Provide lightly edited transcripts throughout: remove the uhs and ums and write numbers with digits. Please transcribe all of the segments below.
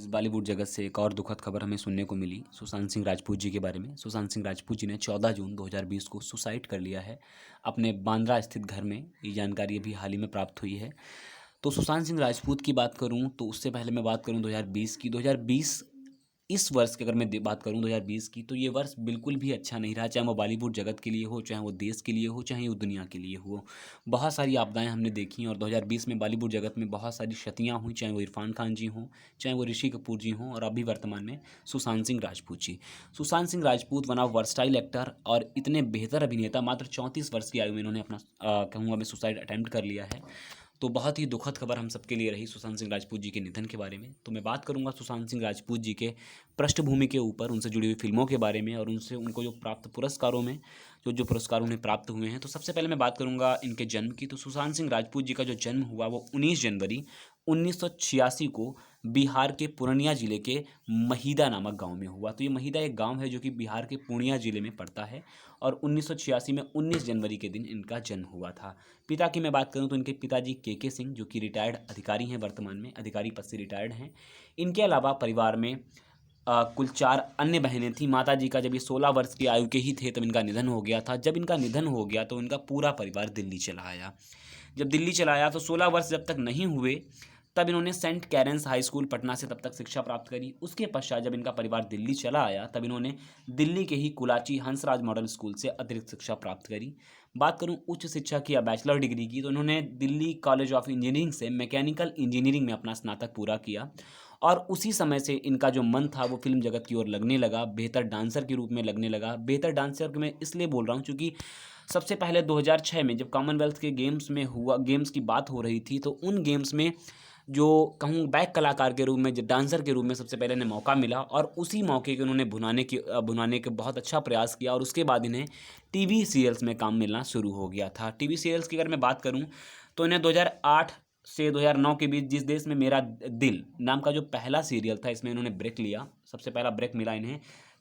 Guys, Bollywood जगत से एक और दुखद खबर हमें सुनने को मिली सुशांत सिंह राजपूत जी के बारे में। सुशांत सिंह राजपूत जी ने 14 जून 2020 को सुसाइड कर लिया है अपने बांद्रा स्थित घर में। ये जानकारी अभी हाल ही में प्राप्त हुई है। तो सुशांत सिंह राजपूत की बात करूं तो उससे पहले मैं बात करूं 2020 की। 2020 इस वर्ष की अगर मैं बात करूं 2020 की, तो ये वर्ष बिल्कुल भी अच्छा नहीं रहा, चाहे वो बॉलीवुड जगत के लिए हो, चाहे वो देश के लिए हो, चाहे वो दुनिया के लिए हो। बहुत सारी आपदाएं हमने देखी और 2020 में बॉलीवुड जगत में बहुत सारी क्षतियां हुई, चाहे वो इरफान खान जी हों, चाहे वो ऋषि कपूर जी हों, और अभी वर्तमान में Sushant Singh Rajput ji. Sushant Singh Rajput one of versatile actor और इतने बेहतर अभिनेता, मात्र 34 वर्ष की आयु में इन्होंने अपना कहूँगा मैं सुसाइड अटैम्प्ट कर लिया है। तो बहुत ही दुखद खबर हम सबके लिए रही सुशांत सिंह राजपूत जी के निधन के बारे में। तो मैं बात करूंगा सुशांत सिंह राजपूत जी के पृष्ठभूमि के ऊपर, उनसे जुड़ी हुई फिल्मों के बारे में और उनसे उनको जो प्राप्त पुरस्कारों में जो जो पुरस्कार उन्हें प्राप्त हुए हैं। तो सबसे पहले मैं बात करूंगा इनके जन्म की। तो सुशांत सिंह राजपूत जी का जो जन्म हुआ वो 19 जनवरी 1986 को बिहार के पूर्णिया जिले के महिदा नामक गांव में हुआ। तो ये महिदा एक गांव है जो कि बिहार के पूर्णिया जिले में पड़ता है और 1986 में 19 जनवरी के दिन इनका जन्म हुआ था। पिता की मैं बात करूं तो इनके पिताजी के सिंह, जो कि रिटायर्ड अधिकारी हैं, वर्तमान में अधिकारी पद से रिटायर्ड हैं। इनके अलावा परिवार में कुल 4 अन्य बहनें थीं। माता जी का जब ये 16 वर्ष की आयु के ही थे तब इनका निधन हो गया था। जब इनका निधन हो गया तो इनका पूरा परिवार दिल्ली चला आया। जब दिल्ली चला आया तो 16 वर्ष जब तक नहीं हुए तब इन्होंने saint Karen's high school Patna से तब तक शिक्षा प्राप्त करी। उसके पश्चात जब इनका परिवार दिल्ली चला आया तब इन्होंने दिल्ली के ही कुलाची हंसराज मॉडल स्कूल से अतिरिक्त शिक्षा प्राप्त करी। बात करूं उच्च शिक्षा की या बैचलर डिग्री की, तो इन्होंने दिल्ली कॉलेज ऑफ इंजीनियरिंग से मैकेनिकल इंजीनियरिंग में अपना स्नातक पूरा किया और उसी समय से इनका जो मन था वो फिल्म जगत की ओर लगने लगा, बेहतर डांसर के रूप में लगने लगा। बेहतर डांसर मैं इसलिए बोल रहा हूँ क्योंकि सबसे पहले 2006 में जब कॉमनवेल्थ के गेम्स की बात हो रही थी, तो उन गेम्स में जो कहूँ बैक कलाकार के रूप में, डांसर के रूप में सबसे पहले इन्हें मौका मिला और उसी मौके को उन्होंने भुनाने का बहुत अच्छा प्रयास किया और उसके बाद इन्हें टीवी सीरियल्स में काम मिलना शुरू हो गया था। टीवी सीरियल्स की अगर मैं बात करूँ तो इन्हें 2008 से 2009 के बीच जिस देश में मेरा दिल नाम का जो पहला सीरियल था, इसमें इन्होंने ब्रेक लिया। सबसे पहला ब्रेक मिला इन्हें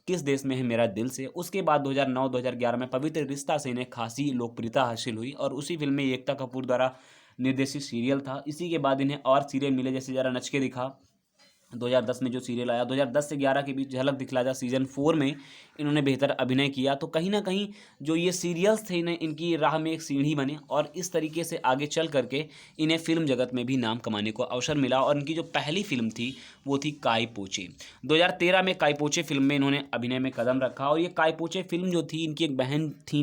किस देश में है मेरा दिल से। उसके बाद 2009-2011 में पवित्र रिश्ता से इन्हें खासी लोकप्रियता हासिल हुई और उसी फिल्म में एकता कपूर द्वारा निर्देशित सीरियल था। इसी के बाद इन्हें और सीरियल मिले, जैसे जरा नच के दिखा 2010 में जो सीरियल आया। 2010 से 11 के बीच झलक दिखला जा सीजन 4 में इन्होंने बेहतर अभिनय किया। तो कहीं ना कहीं जो ये सीरियल्स थे इन्हें इनकी राह में एक सीढ़ी बने और इस तरीके से आगे चल करके इन्हें फिल्म जगत में भी नाम कमाने को अवसर मिला। और इनकी जो पहली फिल्म थी वो थी काई पोचे। 2013 में काई पोचे फिल्म में इन्होंने अभिनय में कदम रखा और ये काई पोचे फिल्म जो थी, इनकी एक बहन थी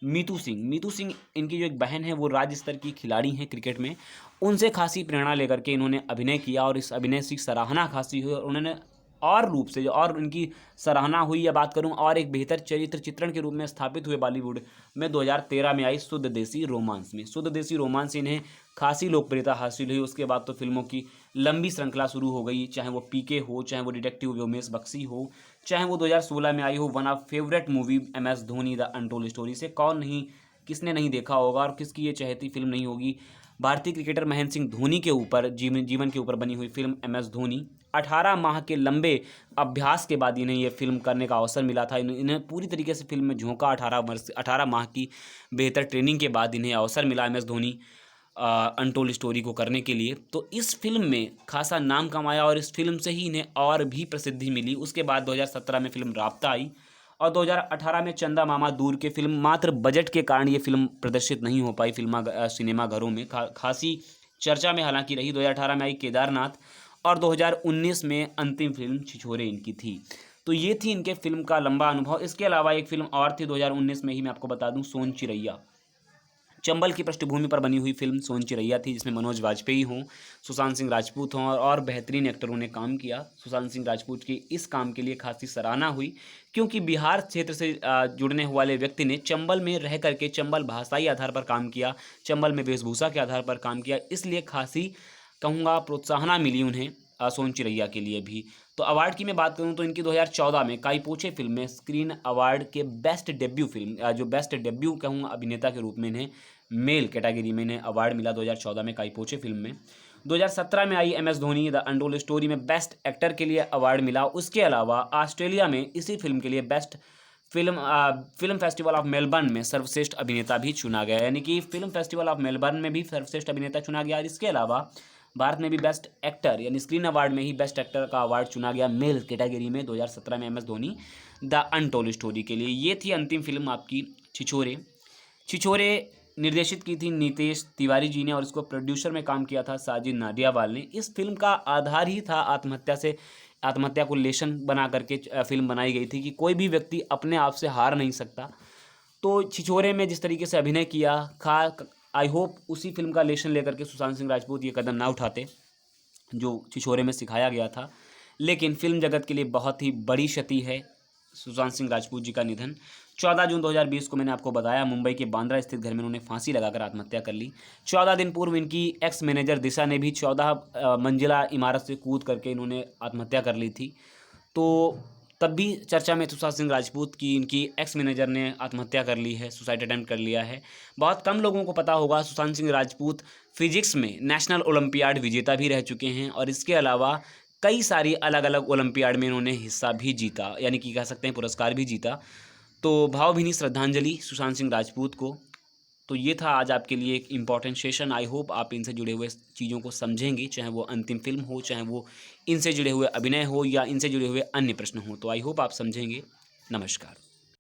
मीतू सिंह इनकी जो एक बहन है वो राज्य स्तर की खिलाड़ी हैं क्रिकेट में। उनसे खासी प्रेरणा लेकर के इन्होंने अभिनय किया और इस अभिनय से सराहना खासी हुई और उन्होंने और रूप से और उनकी सराहना हुई या बात करूं और एक बेहतर चरित्र चित्रण के रूप में स्थापित हुए बॉलीवुड में 2013 में आई शुद्ध देसी रोमांस में। शुद्ध देसी रोमांस से इन्हें खासी लोकप्रियता हासिल हुई। उसके बाद तो फिल्मों की लंबी श्रृंखला शुरू हो गई, चाहे वो पीके हो, चाहे वो डिटेक्टिव व्योमेश बख्शी हो, चाहे वो 2016 में आई हो one of favourite movie MS Dhoni the untold story. से कौन नहीं, किसने नहीं देखा होगा और किसकी ये चहेती फिल्म नहीं होगी। भारतीय क्रिकेटर महेंद्र सिंह धोनी के ऊपर जीवन के ऊपर बनी हुई फिल्म MS धोनी। 18 माह के लंबे अभ्यास के बाद इन्हें यह फिल्म करने का अवसर मिला था। इन्हें पूरी तरीके से फिल्म में झोंका। 18 माह की बेहतर ट्रेनिंग के बाद इन्हें अवसर मिला MS धोनी अनटोल्ड स्टोरी को करने के लिए। तो इस फिल्म में खासा नाम कमाया और इस फिल्म से ही इन्हें और भी प्रसिद्धि मिली। उसके बाद 2017 में फिल्म राब्ता आई और 2018 में चंदा मामा दूर के फिल्म। मात्र बजट के कारण ये फिल्म प्रदर्शित नहीं हो पाई सिनेमाघरों में। खासी चर्चा में हालांकि रही। 2018 में आई केदारनाथ और 2019 में अंतिम फिल्म छिछोरे इनकी थी। तो ये थी इनके फिल्म का लंबा अनुभव। इसके अलावा एक फिल्म और थी 2019 में ही, मैं आपको बता दूं, सोन चिरैया। चंबल की पृष्ठभूमि पर बनी हुई फिल्म सोन चिरैया थी, जिसमें मनोज वाजपेयी हों, सुशांत सिंह राजपूत हों और बेहतरीन एक्टरों ने काम किया। सुशांत सिंह राजपूत की इस काम के लिए खासी सराहना हुई क्योंकि बिहार क्षेत्र से जुड़ने वाले व्यक्ति ने चंबल में रह करके चंबल भाषाई आधार पर काम किया, चंबल में वेशभूषा के आधार पर काम किया, इसलिए खासी कहूँगा प्रोत्साहना मिली उन्हें सोन चिरैया के लिए भी। तो अवार्ड की मैं बात करूं तो इनकी 2014 में काई पोचे फिल्म में स्क्रीन अवार्ड के बेस्ट डेब्यू फिल्म जो बेस्ट डेब्यू कहूँगा अभिनेता के रूप में इन्हें मेल कैटेगरी में इन्हें अवार्ड मिला 2014 में काई पोचे फिल्म में। 2017 में आई MS Dhoni the untold story में बेस्ट एक्टर के लिए अवार्ड मिला। उसके अलावा ऑस्ट्रेलिया में इसी फिल्म के लिए best film festival of Melbourne में सर्वश्रेष्ठ अभिनेता भी चुना गया, यानी कि फिल्म फेस्टिवल ऑफ मेलबर्न में भी सर्वश्रेष्ठ अभिनेता चुना गया। इसके अलावा भारत में भी बेस्ट एक्टर यानी स्क्रीन अवार्ड में ही बेस्ट एक्टर का अवार्ड चुना गया मेल कैटेगरी में 2017 में MS Dhoni the untold story के लिए। ये थी अंतिम फिल्म आपकी छिछोरे। छिछोरे निर्देशित की थी नितेश तिवारी जी ने और इसको प्रोड्यूसर में काम किया था साजिद नाडियावाल ने। इस फिल्म का आधार ही था आत्महत्या को लेशन बना करके फिल्म बनाई गई थी कि कोई भी व्यक्ति अपने आप से हार नहीं सकता। तो छिछोरे में जिस तरीके से अभिनय किया आई होप उसी फिल्म का लेशन लेकर के सुशांत सिंह राजपूत ये कदम ना उठाते जो छिछोरे में सिखाया गया था। लेकिन फिल्म जगत के लिए बहुत ही बड़ी क्षति है सुशांत सिंह राजपूत जी का निधन। 14 जून 2020 को मैंने आपको बताया मुंबई के बांद्रा स्थित घर में उन्होंने फांसी लगाकर आत्महत्या कर ली। 14 दिन पूर्व इनकी एक्स मैनेजर दिशा ने भी 14 मंजिला इमारत से कूद करके इन्होंने आत्महत्या कर ली थी। तो तब भी चर्चा में सुशांत सिंह राजपूत की इनकी एक्स मैनेजर ने आत्महत्या कर ली है, सुसाइड अटेम्प्ट कर लिया है। बहुत कम लोगों को पता होगा सुशांत सिंह राजपूत फिजिक्स में नेशनल ओलंपियाड विजेता भी रह चुके हैं और इसके अलावा कई सारी अलग अलग ओलंपियाड में इन्होंने हिस्सा भी जीता, यानी कि कह सकते हैं पुरस्कार भी जीता। तो भावभीनी श्रद्धांजलि सुशांत सिंह राजपूत को। तो ये था आज आपके लिए एक इम्पॉर्टेंट सेशन। आई होप आप इनसे जुड़े हुए चीज़ों को समझेंगे, चाहे वो अंतिम फिल्म हो, चाहे वो इनसे जुड़े हुए अभिनय हो या इनसे जुड़े हुए अन्य प्रश्न हो। तो आई होप आप समझेंगे। नमस्कार।